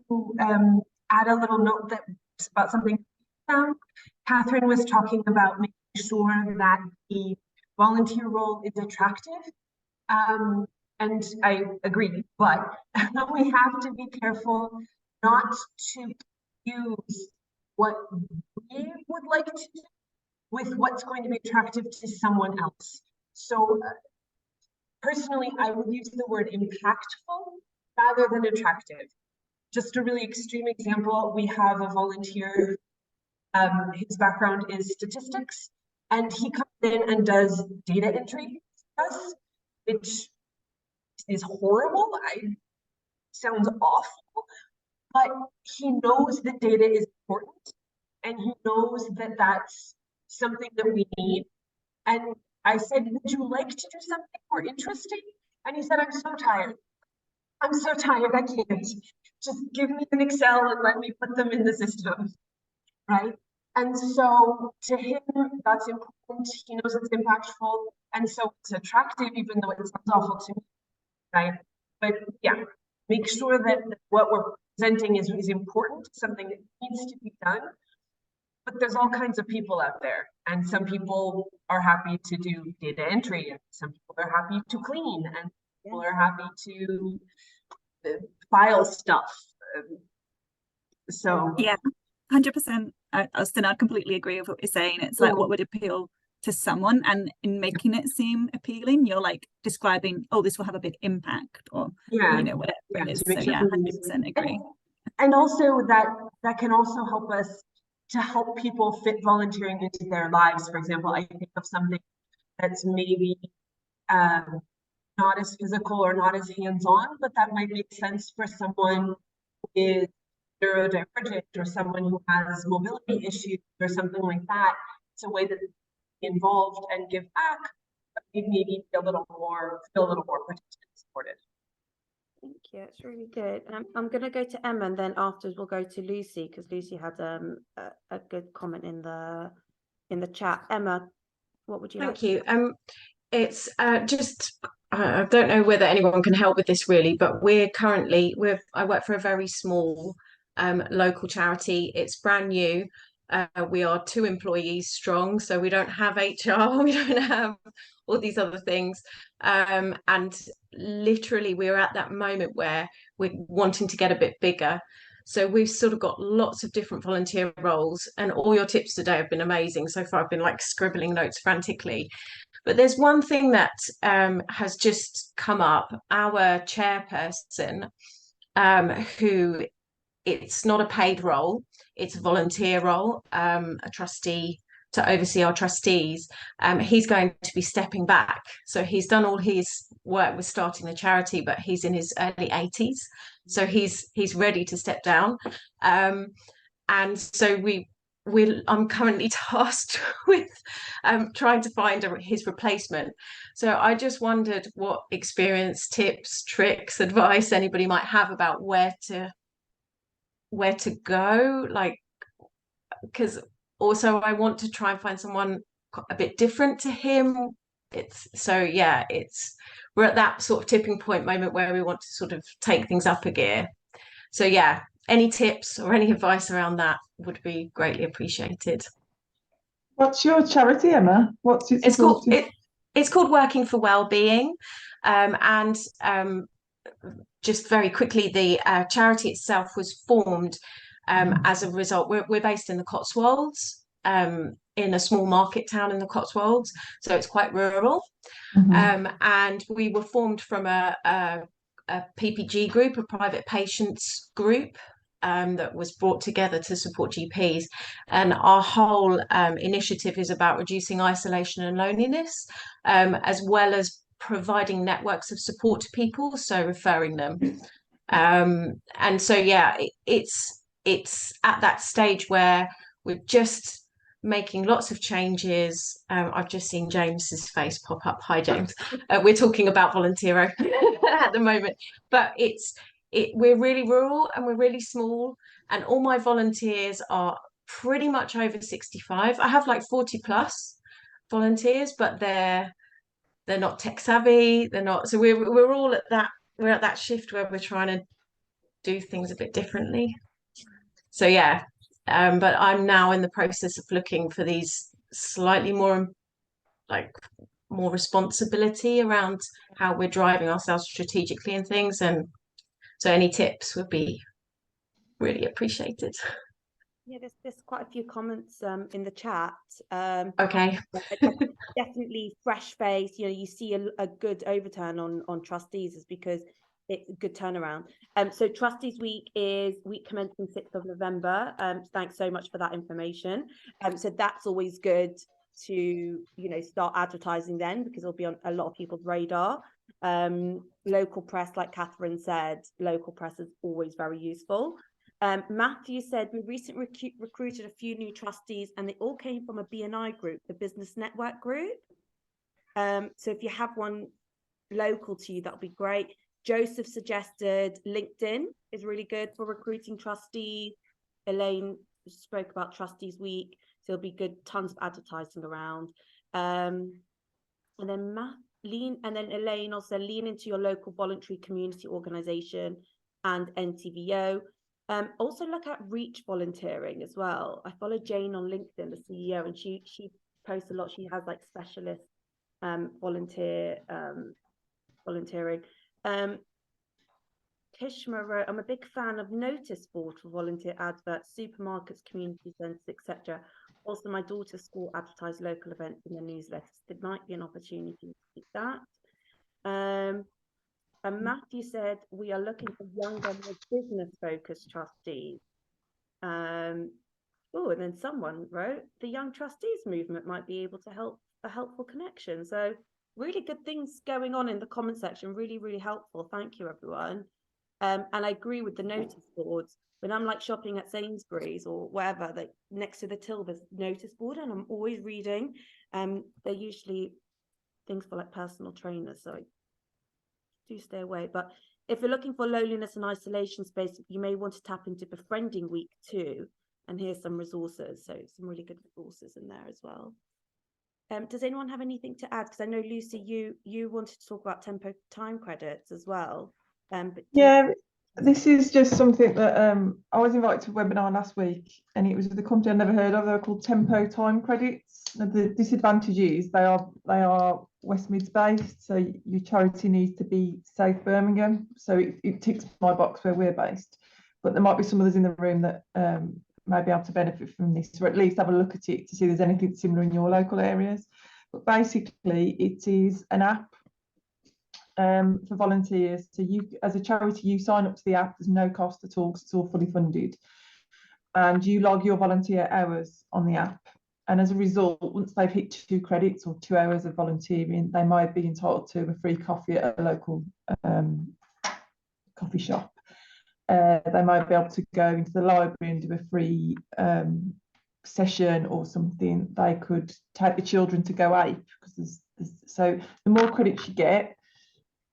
Speaker 8: add a little note about something. Catherine was talking about making sure that the volunteer role is attractive. And I agree, but we have to be careful not to use what we would like to do with what's going to be attractive to someone else. So personally, I would use the word impactful rather than attractive. Just a really extreme example, we have a volunteer, his background is statistics, and he comes in and does data entry for us, which is horrible. Sounds awful, but he knows that data is important, and he knows that that's something that we need. And I said, would you like to do something more interesting? And he said, I'm so tired. I'm so tired, I can't. Just give me an Excel and let me put them in the system, right? And so to him, that's important. He knows it's impactful. And so it's attractive, even though it sounds awful to me, right? But yeah, make sure that what we're presenting is important, something that needs to be done. But there's all kinds of people out there, and some people are happy to do data entry, and some people are happy to clean, and people are happy to file stuff. So
Speaker 4: yeah, 100%. Austin, I completely agree with what you're saying. It's like, what would appeal to someone, and in making it seem appealing, you're like describing, oh, this will have a big impact, or you know, whatever it is. So yeah, 100% agree.
Speaker 8: And also that can also help us to help people fit volunteering into their lives. For example, I think of something that's maybe not as physical or not as hands-on, but that might make sense for someone who is neurodivergent, or someone who has mobility issues, or something like that. It's a way that they get involved and give back, but maybe feel a little more protected and supported.
Speaker 1: Thank you. It's really good. I'm going to go to Emma, and then afterwards we'll go to Lucy, because Lucy had a good comment in the chat. Emma, what would you like?
Speaker 9: Thank you. It's just I don't know whether anyone can help with this really, but I work for a very small local charity. It's brand new. We are 2 employees strong, so we don't have HR, we don't have all these other things. And literally we're at that moment where we're wanting to get a bit bigger. So we've sort of got lots of different volunteer roles, and all your tips today have been amazing. So far I've been like scribbling notes frantically. But there's one thing that has just come up. Our chairperson, who, it's not a paid role, it's a volunteer role, a trustee to oversee our trustees. He's going to be stepping back. So he's done all his work with starting the charity, but he's in his early 80s. So he's ready to step down. And so I'm currently tasked with trying to find his replacement. So I just wondered what experience, tips, tricks, advice anybody might have about where to go, like, because also I want to try and find someone a bit different to him. We're at that sort of tipping point moment where we want to sort of take things up a gear. So yeah, any tips or any advice around that would be greatly appreciated.
Speaker 10: What's your charity, Emma? What's it called?
Speaker 9: It's called Working for Wellbeing. And just very quickly, the charity itself was formed as a result. We're based in the Cotswolds, in a small market town in the Cotswolds, so it's quite rural. And we were formed from a PPG group, a private patients group, that was brought together to support GPs. And our whole initiative is about reducing isolation and loneliness, as well as providing networks of support to people, so referring them. And so yeah, it's at that stage where we're just making lots of changes. I've just seen James's face pop up. Hi James. We're talking about Volunteero at the moment, but we're really rural and we're really small, and all my volunteers are pretty much over 65. I have like 40 plus volunteers, but they're not tech savvy. They're not. So we're all at that shift where we're trying to do things a bit differently. So yeah, but I'm now in the process of looking for these slightly more responsibility around how we're driving ourselves strategically and things. And so any tips would be really appreciated.
Speaker 1: Yeah, there's quite a few comments in the chat.
Speaker 9: Okay.
Speaker 1: Definitely fresh face. You see a good overturn on trustees is because it's a good turnaround. So Trustees Week is week commencing 6th of November. Thanks so much for that information. So that's always good to start advertising then, because it'll be on a lot of people's radar. Local press, like Catherine said, local press is always very useful. Matthew said, we recently recruited a few new trustees and they all came from a BNI group, the Business Network Group. So if you have one local to you, that would be great. Joseph suggested LinkedIn is really good for recruiting trustees. Elaine spoke about Trustees Week, so it'll be good, tons of advertising around. And then Elaine also lean into your local voluntary community organisation and NTVO. Also look at reach volunteering as well. I follow Jane on LinkedIn, the CEO, and she posts a lot. She has like specialist volunteering. Kishma wrote, I'm a big fan of notice board for volunteer adverts, supermarkets, community centres, etc. Also, my daughter's school advertised local events in the newsletters. There might be an opportunity to keep that. And Matthew said, we are looking for younger, more business-focused trustees. And then someone wrote, the Young Trustees movement might be able to help, a helpful connection. So really good things going on in the comment section. Really, really helpful. Thank you, everyone. And I agree with the notice boards. When I'm like shopping at Sainsbury's or wherever, like next to the till, there's notice board, and I'm always reading. They're usually things for like personal trainers, so I do stay away. But if you're looking for loneliness and isolation space, you may want to tap into Befriending Week too. And here's some resources. So some really good resources in there as well. Does anyone have anything to add? Because I know, Lucy, you wanted to talk about tempo time credits as well. But
Speaker 10: yeah, This is just something that I was invited to a webinar last week, and it was with a company I'd never heard of. They're called Tempo Time Credits. Now, the disadvantage is they are West Mids based, so your charity needs to be South Birmingham. So it ticks my box where we're based, but there might be some others in the room that may be able to benefit from this, or at least have a look at it to see if there's anything similar in your local areas. But basically, it is an app for volunteers. So you, as a charity, you sign up to the app. There's no cost at all because it's all fully funded, and you log your volunteer hours on the app. And as a result, once they've hit 2 credits or 2 hours of volunteering, they might be entitled to a free coffee at a local coffee shop. They might be able to go into the library and do a free session or something. They could take the children to go ape, because so the more credits you get,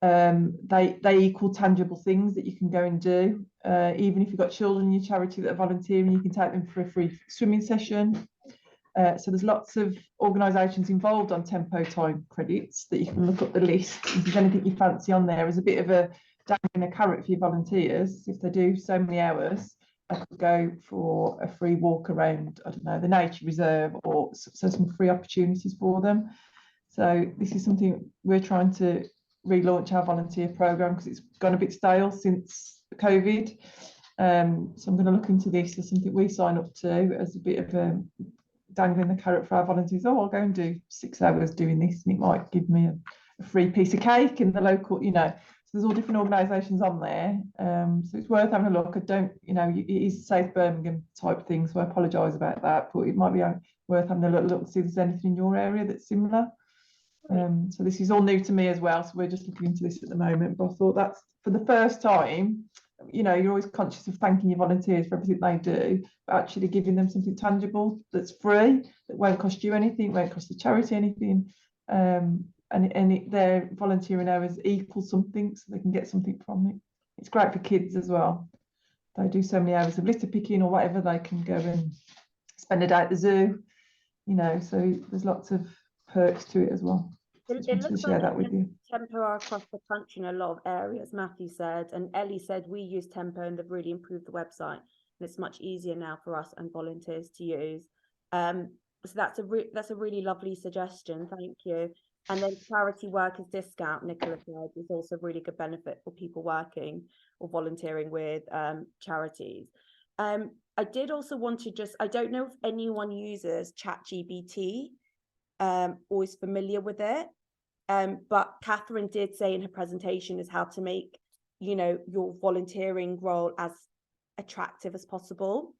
Speaker 10: they equal tangible things that you can go and do. Even if you've got children in your charity that are volunteering, you can take them for a free swimming session. So there's lots of organisations involved on Tempo Time credits that you can look up the list. If there's anything you fancy on there as a bit of a dangling a carrot for your volunteers, if they do so many hours, they could go for a free walk around, I don't know, the nature reserve, or so some free opportunities for them. So this is something we're trying to relaunch our volunteer programme, because it's gone a bit stale since COVID. So I'm going to look into this as something we sign up to as a bit of a dangling the carrot for our volunteers. Oh, I'll go and do 6 hours doing this, and it might give me a free piece of cake in the local, you know. So there's all different organisations on there. So it's worth having a look. I don't, you know, it is South Birmingham type thing, so I apologise about that, but it might be worth having a look to see if there's anything in your area that's similar. So this is all new to me as well, so we're just looking into this at the moment. But I thought that's, for the first time, you know, you're always conscious of thanking your volunteers for everything they do, but actually giving them something tangible that's free, that won't cost you anything, won't cost the charity anything, and their volunteering hours equal something, so they can get something from it. It's great for kids as well. They do so many hours of litter picking or whatever, they can go and spend a day at the zoo, you know, so there's lots of perks to it as well.
Speaker 1: It looks like that with you. Tempo are across the country in a lot of areas, Matthew said, and Ellie said we use Tempo and they've really improved the website, and it's much easier now for us and volunteers to use. So that's a really lovely suggestion, thank you. And then charity workers discount, Nicola said, is also a really good benefit for people working or volunteering with charities. I did also want to just, I don't know if anyone uses ChatGPT or is familiar with it. But Catherine did say in her presentation is how to make, you know, your volunteering role as attractive as possible.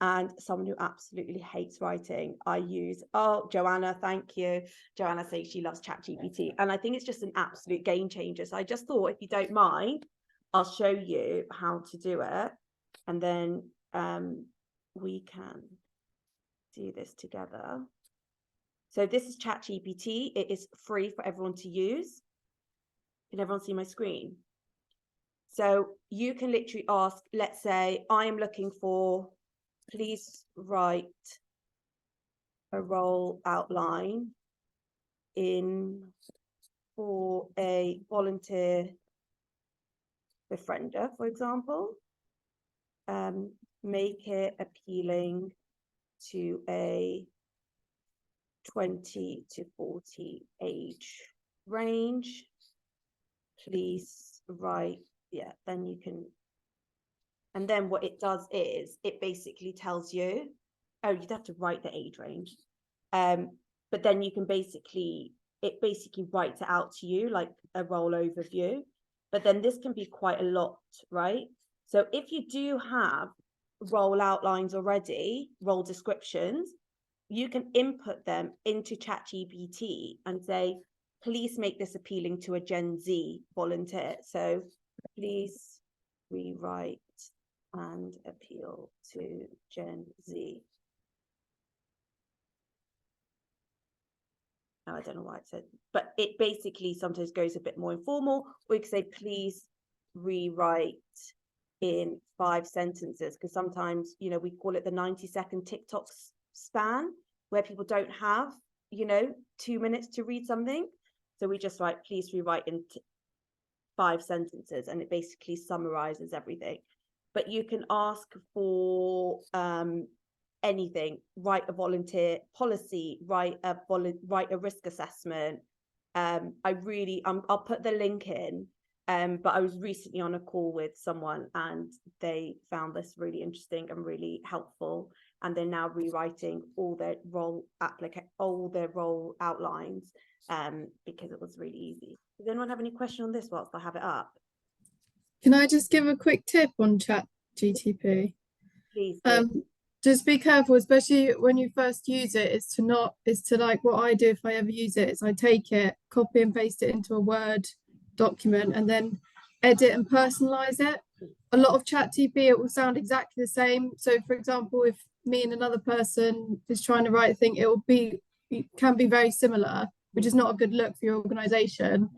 Speaker 1: And someone who absolutely hates writing, I use, Joanna, thank you. Joanna says she loves ChatGPT. And I think it's just an absolute game changer. So I just thought, if you don't mind, I'll show you how to do it. And then we can do this together. So this is ChatGPT. It is free for everyone to use. Can everyone see my screen? So you can literally ask, let's say, I am looking for, please write a role outline for a volunteer befriender, for example. Make it appealing to a 20 to 40 age range. Please write, yeah, then you can, and then what it does is it basically tells you, oh, you'd have to write the age range, but then you can basically writes it out to you like a role overview. But then this can be quite a lot, right? So if you do have role outlines already, role descriptions, you can input them into ChatGPT and say, please make this appealing to a Gen Z volunteer. So please rewrite and appeal to Gen Z. Oh, I don't know why it said, but it basically sometimes goes a bit more informal. We could say, please rewrite in 5 sentences, because sometimes, you know, we call it the 90-second TikTok span, where people don't have, you know, 2 minutes to read something. So we just write, please rewrite in 5 sentences, and it basically summarizes everything. But you can ask for anything, write a volunteer policy, write a risk assessment. I'll put the link in, but I was recently on a call with someone and they found this really interesting and really helpful, and they're now rewriting all their role outlines because it was really easy. Does anyone have any question on this whilst I have it up?
Speaker 5: Can I just give a quick tip on ChatGTP?
Speaker 1: Please do.
Speaker 5: Just be careful, especially when you first use it, is to like what I do if I ever use it is I take it, copy and paste it into a Word document and then edit and personalize it. A lot of ChatGPT, it will sound exactly the same. So for example, if me and another person is trying to write a thing, it can be very similar, which is not a good look for your organization.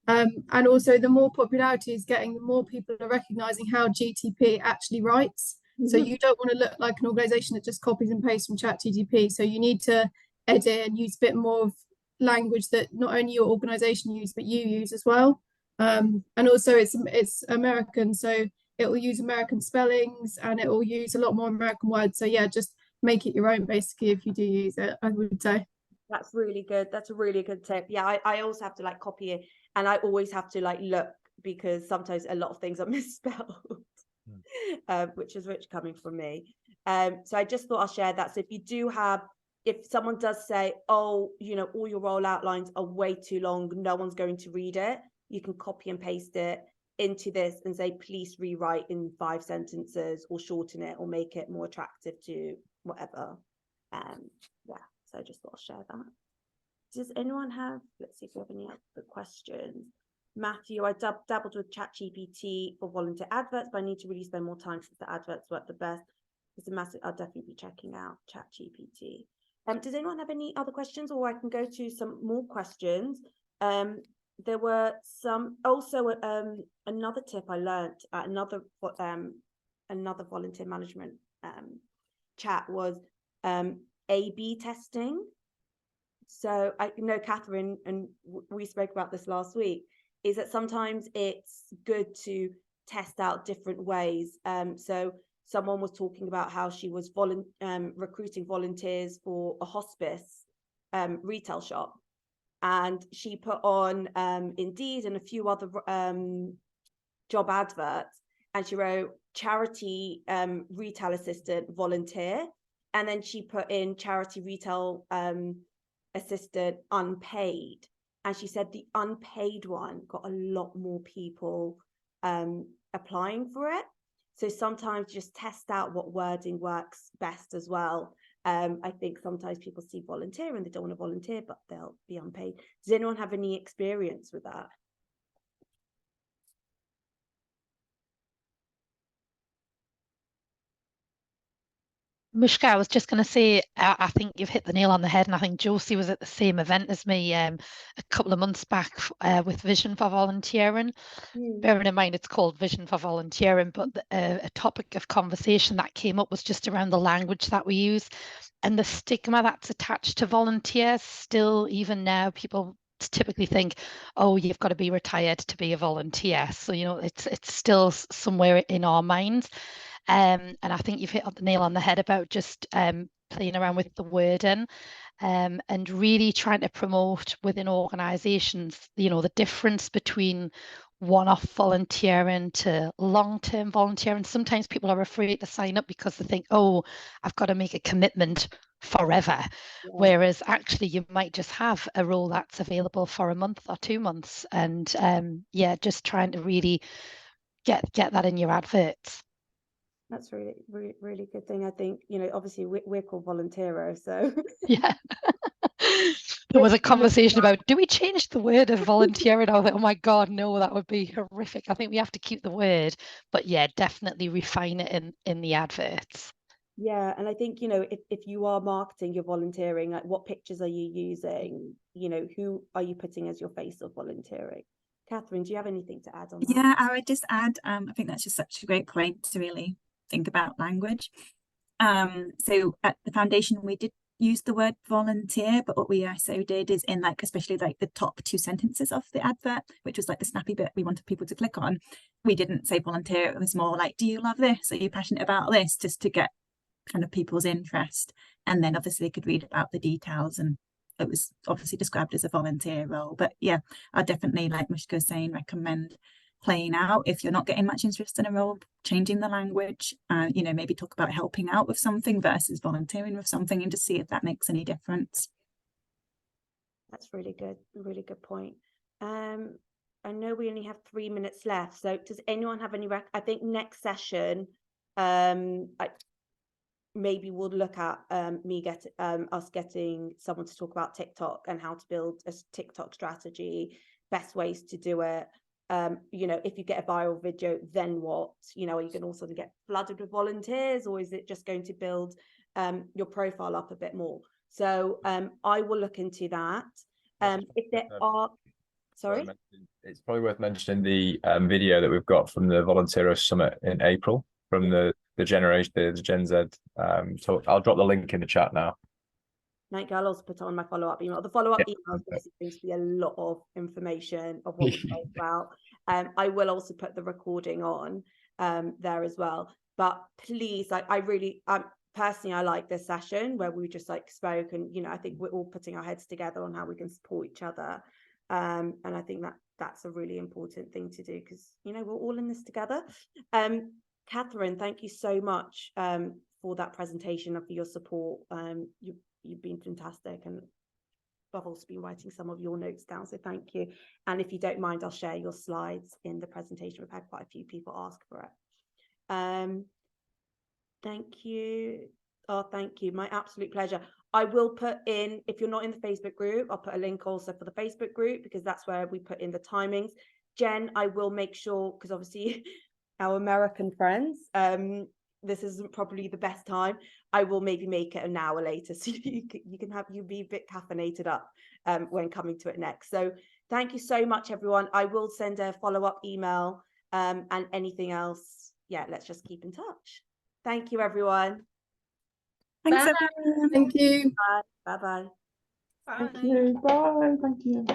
Speaker 5: And also the more popularity is getting, the more people are recognizing how GTP actually writes. So you don't want to look like an organization that just copies and pastes from ChatGPT. So you need to edit and use a bit more of language that not only your organization use, but you use as well. And also it's American, so it will use American spellings and it will use a lot more American words. So yeah, just make it your own basically if you do use it, I would say. That's really good. That's a really good tip. Yeah, I also have to like copy it, and I always have to like look because sometimes a lot of things are misspelled. Which is coming from me. So I just thought I'll share that. So if someone does say, oh, you know, all your role outlines are way too long, no one's going to read it, you can copy and paste it into this and say, please rewrite in 5 sentences or shorten it or make it more attractive to whatever. Yeah, so I just thought I'll share that. Does anyone have, let's see if we have any other questions. Matthew, I dabbled with ChatGPT for volunteer adverts, but I need to really spend more time since the adverts work the best. It's a massive, I'll definitely be checking out ChatGPT. Does anyone have any other questions, or I can go to some more questions? There were some, also another tip I learned at another volunteer management chat was A/B testing. So I know Catherine, and we spoke about this last week, is that sometimes it's good to test out different ways. So someone was talking about how she was recruiting volunteers for a hospice retail shop. And she put on Indeed and a few other job adverts. And she wrote charity retail assistant volunteer. And then she put in charity retail assistant unpaid. And she said the unpaid one got a lot more people applying for it. So sometimes just test out what wording works best as well. I think sometimes people see volunteer and they don't want to volunteer, but they'll be unpaid. Does anyone have any experience with that?
Speaker 7: Mushka, I was just going to say, I think you've hit the nail on the head, and I think Josie was at the same event as me a couple of months back with Vision for Volunteering. Bearing in mind it's called Vision for Volunteering, but a topic of conversation that came up was just around the language that we use and the stigma that's attached to volunteers. Still, even now, people typically think, oh, you've got to be retired to be a volunteer. So, you know, it's still somewhere in our minds. And I think you've hit the nail on the head about just playing around with the wording and really trying to promote within organisations, you know, the difference between one-off volunteering to long-term volunteering. Sometimes people are afraid to sign up because they think, oh, I've got to make a commitment forever. Yeah. Whereas actually you might just have a role that's available for a month or 2 months. And yeah, just trying to really get that in your adverts.
Speaker 1: That's really good thing. I think, you know, obviously we're called Volunteero, so
Speaker 7: yeah. There was a conversation about, do we change the word of volunteering? I was like, oh my God, no, that would be horrific. I think we have to keep the word, but yeah, definitely refine it in the adverts.
Speaker 1: Yeah, and I think, you know, if you are marketing your volunteering, like what pictures are you using? You know, who are you putting as your face of volunteering? Catherine, do you have anything to add on that?
Speaker 4: Yeah, I would just add, I think that's just such a great point to really think about language. So at the foundation, we did use the word volunteer, but what we also did is in like, especially like the top 2 sentences of the advert, which was like the snappy bit we wanted people to click on, we didn't say volunteer. It was more like, do you love this? Are you passionate about this? Just to get kind of people's interest. And then obviously they could read about the details, and it was obviously described as a volunteer role. But yeah, I definitely, like Mushka was saying, recommend playing out if you're not getting much interest in a role, changing the language, you know, maybe talk about helping out with something versus volunteering with something, and to see if that makes any difference.
Speaker 1: That's really good point. I know we only have 3 minutes left, so does anyone have any I think next session maybe we'll look at us getting someone to talk about TikTok and how to build a TikTok strategy, best ways to do it. You know, if you get a viral video, then what? You know, are you going to also get flooded with volunteers, or is it just going to build your profile up a bit more? So I will look into that. If there are, sorry,
Speaker 11: it's probably worth mentioning the video that we've got from the Volunteero Summit in April from the generation, the Gen Z. So I'll drop the link in the chat now.
Speaker 1: Thank you. I'll also put on my follow-up email. The follow-up email is going to be a lot of information of what we spoke about. I will also put the recording on there as well. But please, like, I really, personally, I like this session where we just like spoke, and you know, I think we're all putting our heads together on how we can support each other. And I think that that's a really important thing to do, because you know, we're all in this together. Catherine, thank you so much for that presentation and for your support. You've been fantastic, and I've also been writing some of your notes down, so thank you. And if you don't mind, I'll share your slides in the presentation. We've had quite a few people ask for it. Thank you. Oh, thank you. My absolute pleasure. I will put in, if you're not in the Facebook group, I'll put a link also for the Facebook group, because that's where we put in the timings. Jen, I will make sure, because obviously our American friends, this isn't probably the best time. I will maybe make it an hour later, so you can be a bit caffeinated up when coming to it next. So thank you so much, everyone. I will send a follow-up email, and anything else, yeah, let's just keep in touch. Thank you, everyone.
Speaker 4: Thanks,
Speaker 3: Bye.
Speaker 4: everyone.
Speaker 5: Thank you.
Speaker 1: Bye. Bye-bye.
Speaker 10: Thank you. Bye. Thank you.